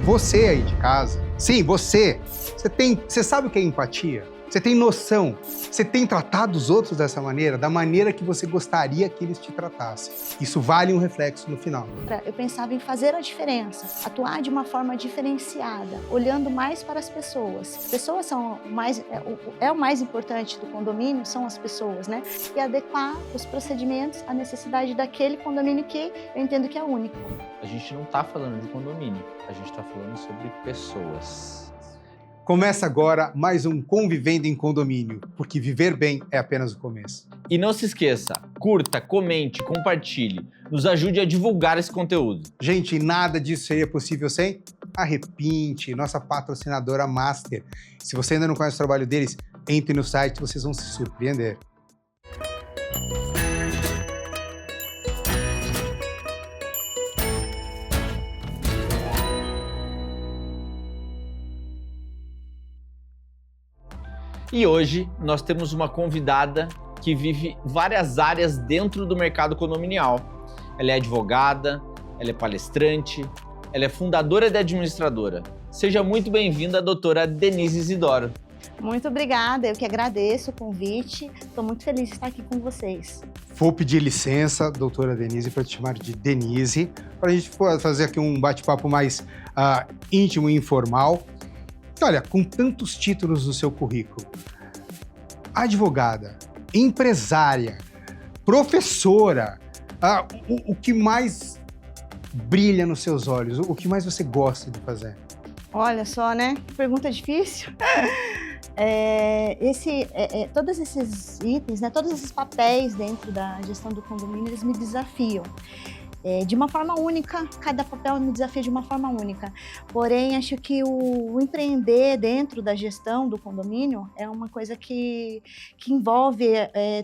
Você aí de casa, sim, você sabe o que é empatia? Você tem noção? Você tem tratado os outros dessa maneira, da maneira que você gostaria que eles te tratassem. Isso vale um reflexo no final. Eu pensava em fazer a diferença, atuar de uma forma diferenciada, olhando mais para as pessoas. As pessoas são o mais importante do condomínio, são as pessoas, né? E adequar os procedimentos à necessidade daquele condomínio que eu entendo que é único. A gente não está falando de condomínio, a gente está falando sobre pessoas. Começa agora mais um Convivendo em Condomínio, porque viver bem é apenas o começo. E não se esqueça, curta, comente, compartilhe, nos ajude a divulgar esse conteúdo. Gente, nada disso seria possível sem a Repinte, nossa patrocinadora master. Se você ainda não conhece o trabalho deles, entre no site, vocês vão se surpreender. E hoje nós temos uma convidada que vive várias áreas dentro do mercado condominial. Ela é advogada, ela é palestrante, ela é fundadora e administradora. Seja muito bem-vinda, doutora Denise Isidoro. Muito obrigada, eu que agradeço o convite. Estou muito feliz de estar aqui com vocês. Vou pedir licença, doutora Denise, para te chamar de Denise, para a gente fazer aqui um bate-papo mais íntimo e informal. Olha, com tantos títulos no seu currículo, advogada, empresária, professora, o que mais brilha nos seus olhos? O que mais você gosta de fazer? Olha só, né? Pergunta difícil. Todos esses itens, né, todos esses papéis dentro da gestão do condomínio, eles me desafiam. De uma forma única, cada papel me desafia de uma forma única. Porém, acho que o empreender dentro da gestão do condomínio é uma coisa que envolve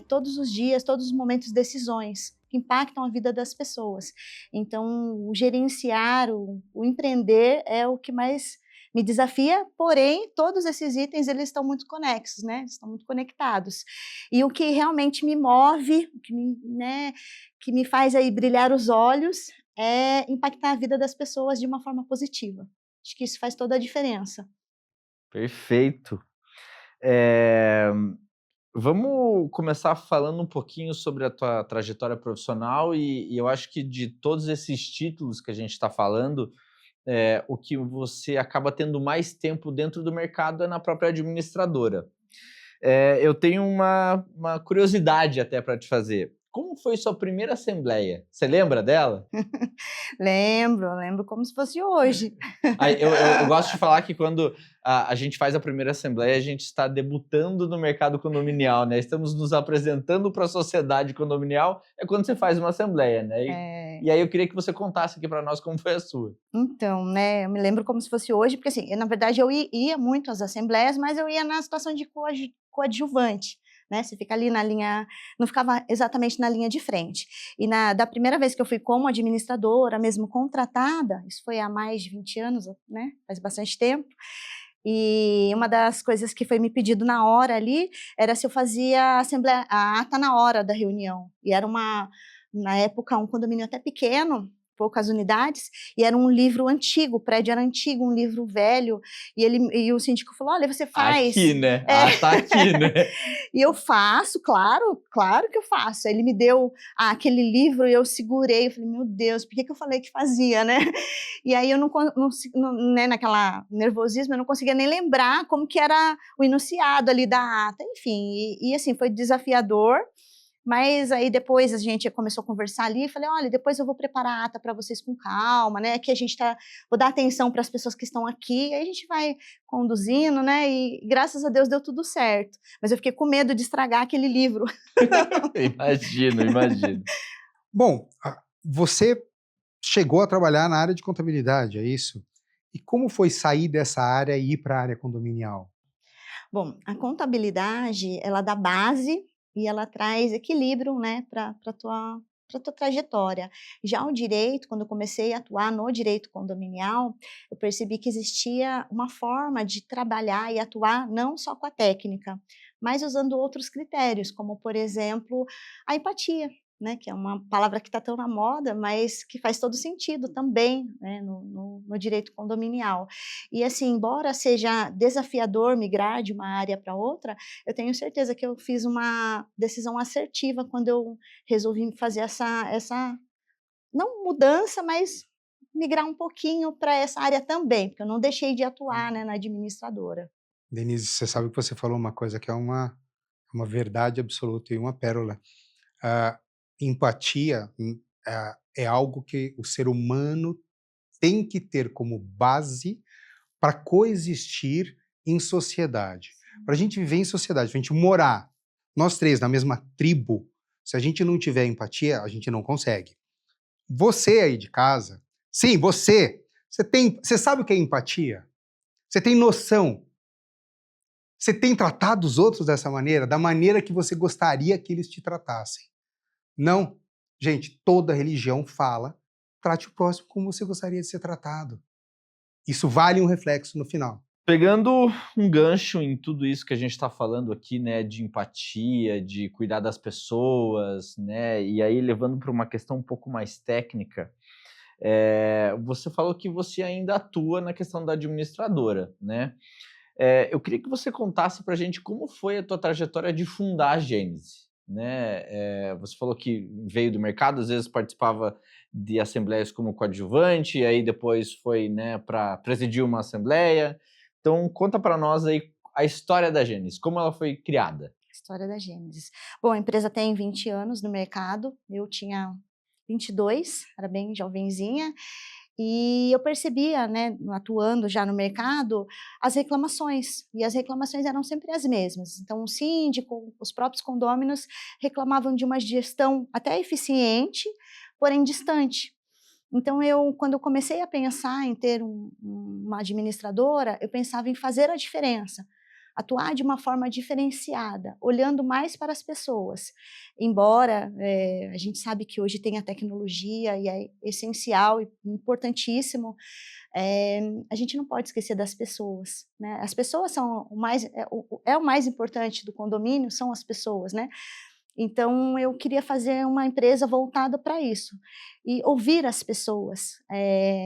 todos os dias, todos os momentos, decisões que impactam a vida das pessoas. Então, o gerenciar, o empreender é o que mais me desafia, porém, todos esses itens, eles estão muito conexos, né? Estão muito conectados. E o que realmente me move, que me faz aí brilhar os olhos, é impactar a vida das pessoas de uma forma positiva. Acho que isso faz toda a diferença. Perfeito. Vamos começar falando um pouquinho sobre a tua trajetória profissional e eu acho que de todos esses títulos que a gente está falando, o que você acaba tendo mais tempo dentro do mercado é na própria administradora. Eu tenho uma curiosidade até para te fazer. Como foi sua primeira assembleia? Você lembra dela? Lembro como se fosse hoje. Eu gosto de falar que quando a gente faz a primeira assembleia, a gente está debutando no mercado condominial, né? Estamos nos apresentando para a sociedade condominial, é quando você faz uma assembleia, né? E aí eu queria que você contasse aqui para nós como foi a sua. Então, né, eu me lembro como se fosse hoje, porque assim, na verdade eu ia muito às assembleias, mas eu ia na situação de coadjuvante. Né, você fica ali na linha, não ficava exatamente na linha de frente. E da primeira vez que eu fui como administradora, mesmo contratada, isso foi há mais de 20 anos, né, faz bastante tempo, e uma das coisas que foi me pedido na hora ali, era se eu fazia a ata na hora da reunião. E era na época, um condomínio até pequeno, poucas unidades, e era um livro antigo, o prédio era antigo, um livro velho, e o síndico falou, olha, você faz... Aqui, né? Tá aqui, né? E eu faço, claro que eu faço. Aí ele me deu aquele livro e eu segurei, eu falei, meu Deus, por que eu falei que fazia, né? E aí eu né, naquela nervosismo, eu não conseguia nem lembrar como que era o enunciado ali da ata, enfim, e assim, foi desafiador. Mas aí depois a gente começou a conversar ali, falei, olha, depois eu vou preparar a ata para vocês com calma, né, que vou dar atenção para as pessoas que estão aqui, aí a gente vai conduzindo, né, e graças a Deus deu tudo certo. Mas eu fiquei com medo de estragar aquele livro. Imagino. Bom, você chegou a trabalhar na área de contabilidade, é isso? E como foi sair dessa área e ir para a área condominial? Bom, a contabilidade, ela dá base e ela traz equilíbrio, né, para a tua trajetória. Já o direito, quando eu comecei a atuar no direito condominial, eu percebi que existia uma forma de trabalhar e atuar não só com a técnica, mas usando outros critérios, como, por exemplo, a empatia. né, que é uma palavra que está tão na moda, mas que faz todo sentido também, né, no direito condominial. E assim, embora seja desafiador migrar de uma área para outra, eu tenho certeza que eu fiz uma decisão assertiva quando eu resolvi fazer essa não mudança, mas migrar um pouquinho para essa área também, porque eu não deixei de atuar, né, na administradora. Denise, você sabe que você falou uma coisa que é uma verdade absoluta e uma pérola. A empatia é algo que o ser humano tem que ter como base para coexistir em sociedade. Para a gente viver em sociedade, para a gente morar, nós três na mesma tribo, se a gente não tiver empatia, a gente não consegue. Você aí de casa, sim, você sabe o que é empatia? Você tem noção? Você tem tratado os outros dessa maneira, da maneira que você gostaria que eles te tratassem? Não. Gente, toda religião fala, trate o próximo como você gostaria de ser tratado. Isso vale um reflexo no final. Pegando um gancho em tudo isso que a gente está falando aqui, né, de empatia, de cuidar das pessoas, né, e aí levando para uma questão um pouco mais técnica, você falou que você ainda atua na questão da administradora, né? Eu queria que você contasse para a gente como foi a tua trajetória de fundar a Gênese, né? Você falou que veio do mercado, às vezes participava de assembleias como coadjuvante, e aí depois foi, né, para presidir uma assembleia. Então, conta para nós aí a história da Gênesis, como ela foi criada. História da Gênesis. Bom, a empresa tem 20 anos no mercado, eu tinha 22, era bem jovenzinha, e eu percebia, né, atuando já no mercado, as reclamações, e as reclamações eram sempre as mesmas. Então, o síndico, os próprios condôminos reclamavam de uma gestão até eficiente, porém distante. Então, quando eu comecei a pensar em ter uma administradora, eu pensava em fazer a diferença, atuar de uma forma diferenciada, olhando mais para as pessoas. Embora a gente sabe que hoje tem a tecnologia e é essencial e importantíssimo, a gente não pode esquecer das pessoas, né? As pessoas são o mais importante do condomínio, são as pessoas, né? Então, eu queria fazer uma empresa voltada para isso, e ouvir as pessoas.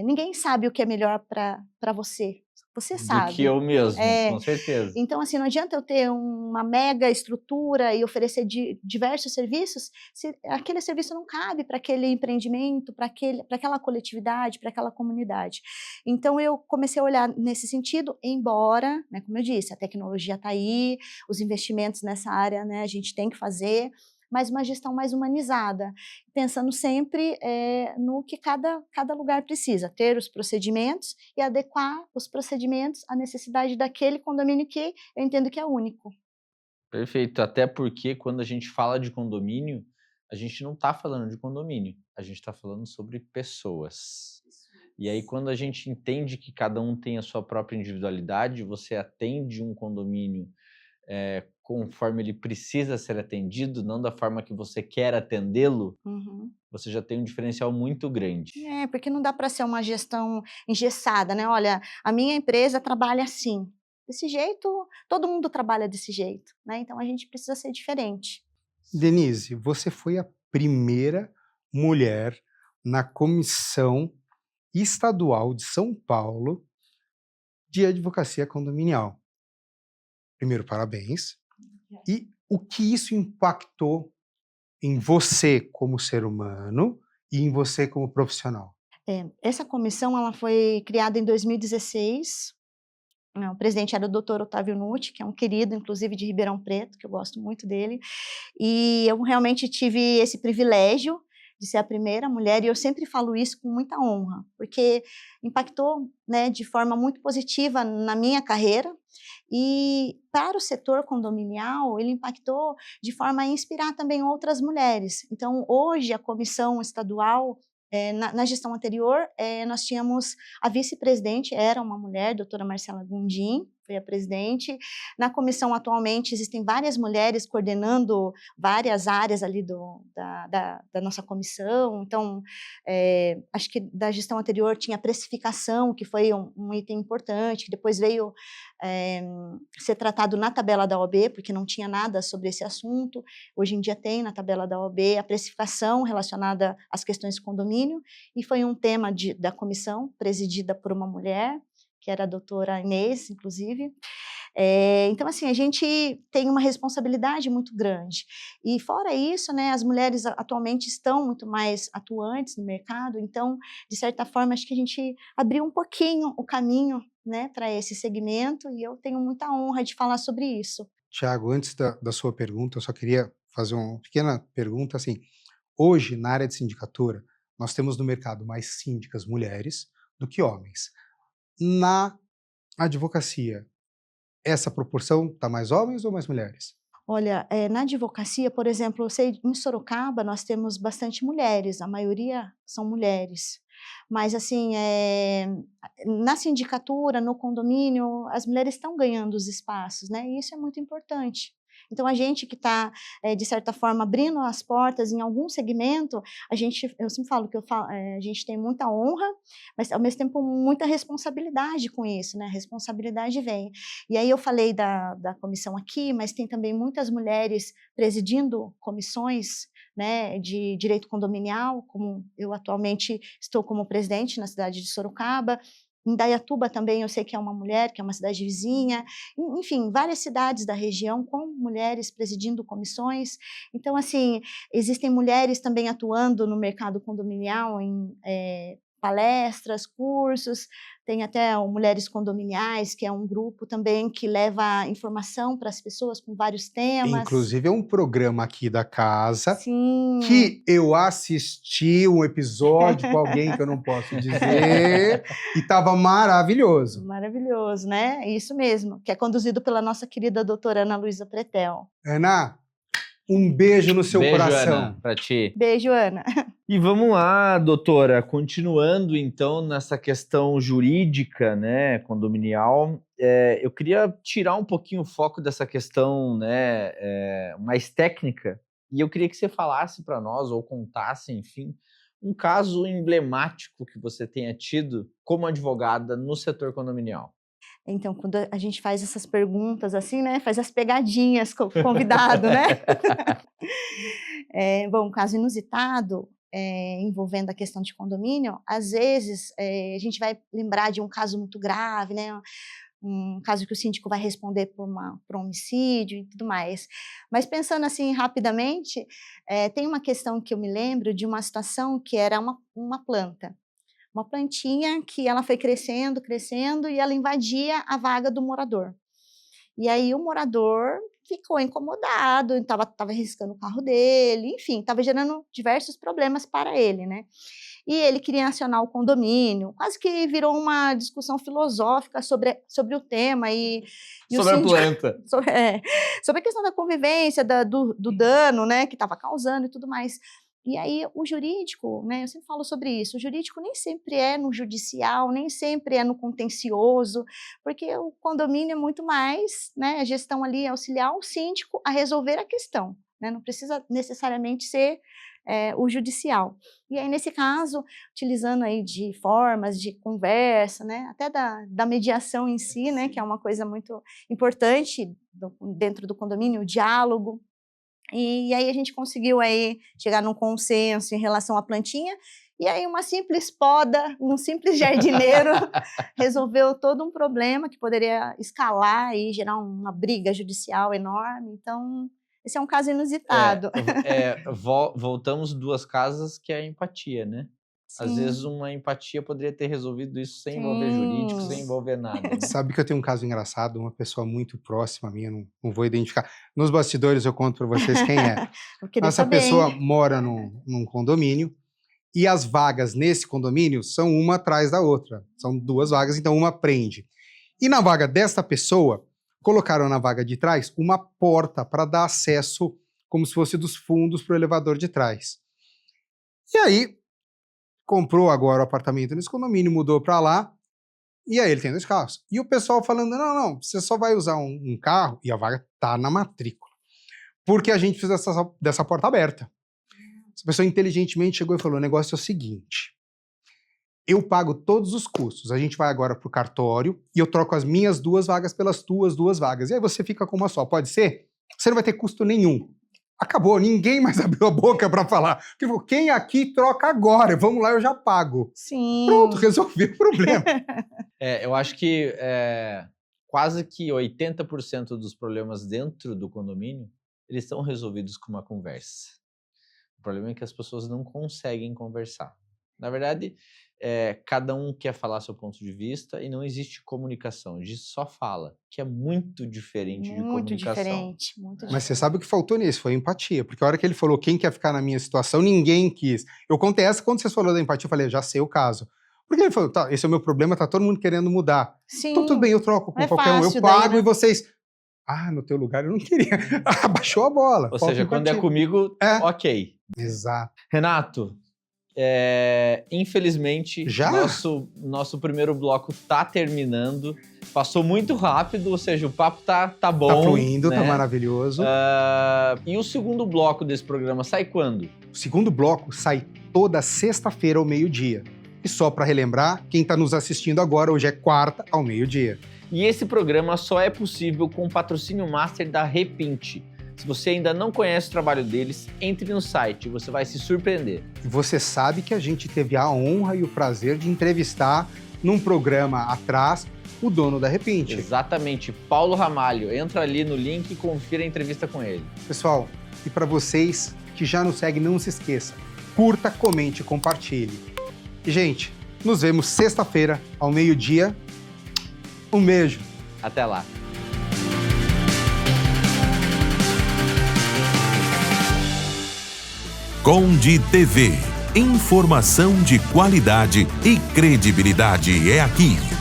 Ninguém sabe o que é melhor para você, você Do que sabe. eu mesmo, É, com certeza. então, assim, não adianta eu ter uma mega estrutura e oferecer diversos serviços, se aquele serviço não cabe para aquele empreendimento, para aquela coletividade, para aquela comunidade. Então, eu comecei a olhar nesse sentido, embora, né, como eu disse, a tecnologia está aí, os investimentos nessa área, né, a gente tem que fazer, mas uma gestão mais humanizada, pensando sempre no que cada lugar precisa, ter os procedimentos e adequar os procedimentos à necessidade daquele condomínio que eu entendo que é único. Perfeito, até porque quando a gente fala de condomínio, a gente não está falando de condomínio, a gente está falando sobre pessoas. E aí, quando a gente entende que cada um tem a sua própria individualidade, você atende um condomínio conforme ele precisa ser atendido, não da forma que você quer atendê-lo, Uhum. você já tem um diferencial muito grande. Porque não dá para ser uma gestão engessada, né? Olha, a minha empresa trabalha assim, desse jeito, todo mundo trabalha desse jeito, né? Então a gente precisa ser diferente. Denise, você foi a primeira mulher na Comissão Estadual de São Paulo de Advocacia Condominial. Primeiro, parabéns. E o que isso impactou em você como ser humano e em você como profissional? Essa comissão ela foi criada em 2016. O presidente era o doutor Otávio Nucci, que é um querido, inclusive, de Ribeirão Preto, que eu gosto muito dele. E eu realmente tive esse privilégio de ser a primeira mulher, e eu sempre falo isso com muita honra, porque impactou, né, de forma muito positiva na minha carreira, e para o setor condominial, ele impactou de forma a inspirar também outras mulheres. Então, hoje, a comissão estadual, na gestão anterior, nós tínhamos a vice-presidente, era uma mulher, doutora Marcela Gundim, fui a presidente. Na comissão, atualmente, existem várias mulheres coordenando várias áreas ali da nossa comissão. Então, acho que da gestão anterior tinha precificação, que foi um item importante, que depois veio ser tratado na tabela da OAB, porque não tinha nada sobre esse assunto. Hoje em dia tem na tabela da OAB a precificação relacionada às questões de condomínio, e foi um tema da comissão, presidida por uma mulher, que era a doutora Inês, inclusive. Então, assim, a gente tem uma responsabilidade muito grande. E, fora isso, né, as mulheres atualmente estão muito mais atuantes no mercado, então, de certa forma, acho que a gente abriu um pouquinho o caminho, né, para esse segmento, e eu tenho muita honra de falar sobre isso. Tiago, antes da sua pergunta, eu só queria fazer uma pequena pergunta, assim, hoje, na área de sindicatura, nós temos no mercado mais síndicas mulheres do que homens. Na advocacia, essa proporção está mais homens ou mais mulheres? Olha, na advocacia, por exemplo, eu sei, em Sorocaba nós temos bastante mulheres, a maioria são mulheres. Mas, assim, na sindicatura, no condomínio, as mulheres estão ganhando os espaços, né? E isso é muito importante. Então, a gente que está, de certa forma, abrindo as portas em algum segmento, eu sempre falo que a gente tem muita honra, mas, ao mesmo tempo, muita responsabilidade com isso, né? A responsabilidade vem. E aí eu falei da comissão aqui, mas tem também muitas mulheres presidindo comissões, né, de direito condominial, como eu atualmente estou como presidente na cidade de Sorocaba. Em Dayatuba também eu sei que é uma mulher, que é uma cidade vizinha. Enfim, várias cidades da região com mulheres presidindo comissões. Então, assim, existem mulheres também atuando no mercado condominial em palestras, cursos. Tem até o Mulheres Condominiais, que é um grupo também que leva informação para as pessoas com vários temas. Inclusive, é um programa aqui da casa Sim. que eu assisti um episódio com alguém que eu não posso dizer e estava maravilhoso. Maravilhoso, né? Isso mesmo, que é conduzido pela nossa querida doutora Ana Luísa Pretel. Ana, um beijo no seu Beijo, coração. Ana, pra ti. Beijo, Ana. E vamos lá, doutora, continuando então nessa questão jurídica, né, condominial, eu queria tirar um pouquinho o foco dessa questão, né, mais técnica, e eu queria que você falasse para nós, ou contasse, enfim, um caso emblemático que você tenha tido como advogada no setor condominial. Então, quando a gente faz essas perguntas assim, né, faz as pegadinhas com o convidado, né? Bom, um caso inusitado, envolvendo a questão de condomínio, às vezes a gente vai lembrar de um caso muito grave, né? Um caso que o síndico vai responder por um homicídio e tudo mais. Mas, pensando assim rapidamente, tem uma questão que eu me lembro de uma situação que era uma planta. Uma plantinha que ela foi crescendo, crescendo, e ela invadia a vaga do morador. E aí o morador ficou incomodado, estava arriscando o carro dele, enfim, estava gerando diversos problemas para ele, né? E ele queria acionar o condomínio, quase que virou uma discussão filosófica sobre o tema. Sobre a planta. Sobre a questão da convivência, do dano, né, que estava causando e tudo mais. E aí o jurídico, né, eu sempre falo sobre isso, o jurídico nem sempre é no judicial, nem sempre é no contencioso, porque o condomínio é muito mais, né, a gestão ali é auxiliar o síndico a resolver a questão, né, não precisa necessariamente ser o judicial. E aí, nesse caso, utilizando aí de formas de conversa, né, até da mediação em si, né, que é uma coisa muito importante dentro do condomínio, o diálogo. E aí a gente conseguiu aí chegar num consenso em relação à plantinha, e aí uma simples poda, um simples jardineiro resolveu todo um problema que poderia escalar e gerar uma briga judicial enorme. Então, esse é um caso inusitado. Voltamos duas casas, que é a empatia, né? Sim. Às vezes uma empatia poderia ter resolvido isso sem envolver jurídico, sem envolver nada. Né? Sabe que eu tenho um caso engraçado, uma pessoa muito próxima a mim, eu não vou identificar. Nos bastidores eu conto para vocês quem é. Essa pessoa mora num condomínio e as vagas nesse condomínio são uma atrás da outra. São duas vagas, então uma prende. E na vaga desta pessoa, colocaram na vaga de trás uma porta para dar acesso, como se fosse dos fundos para o elevador de trás. E aí, comprou agora o apartamento nesse condomínio, mudou para lá, E aí ele tem 2 carros. E o pessoal falando, não, você só vai usar um carro e a vaga tá na matrícula. Porque a gente fez dessa porta aberta. Essa pessoa inteligentemente chegou e falou, o negócio é o seguinte, eu pago todos os custos, a gente vai agora pro cartório e eu troco as minhas 2 vagas pelas tuas 2 vagas. E aí você fica com uma só, pode ser? Você não vai ter custo nenhum. Acabou, ninguém mais abriu a boca para falar. Tipo, quem aqui troca agora? Vamos lá, eu já pago. Sim. Pronto, resolvi o problema. Eu acho que quase que 80% dos problemas dentro do condomínio, eles são resolvidos com uma conversa. O problema é que as pessoas não conseguem conversar. Na verdade, cada um quer falar seu ponto de vista e não existe comunicação, existe só fala, que é muito diferente de comunicação. Muito diferente. Mas você sabe o que faltou nisso? Foi empatia. Porque a hora que ele falou quem quer ficar na minha situação, ninguém quis. Eu contei essa, quando você falou da empatia, eu falei, já sei o caso. Porque ele falou, tá, esse é o meu problema, tá todo mundo querendo mudar. Sim. Então tudo bem, eu troco com qualquer um, eu pago e vocês... no teu lugar eu não queria. Abaixou a bola. Ou seja, quando é comigo, ok. Exato. Renato, infelizmente, Já? nosso primeiro bloco tá terminando. Passou muito rápido, ou seja, o papo tá bom. Tá fluindo, né? Tá maravilhoso. E o segundo bloco desse programa sai quando? O segundo bloco sai toda sexta-feira ao meio-dia. E só para relembrar, quem tá nos assistindo agora, hoje é quarta ao meio-dia. E esse programa só é possível com o patrocínio master da Repinte. Se você ainda não conhece o trabalho deles, entre no site, você vai se surpreender. E você sabe que a gente teve a honra e o prazer de entrevistar num programa atrás o dono da Repinte. Exatamente, Paulo Ramalho. Entra ali no link e confira a entrevista com ele. Pessoal, e para vocês que já nos seguem, não se esqueça, curta, comente e compartilhe. E, gente, nos vemos sexta-feira ao meio-dia. Um beijo. Até lá. Conde TV. Informação de qualidade e credibilidade é aqui.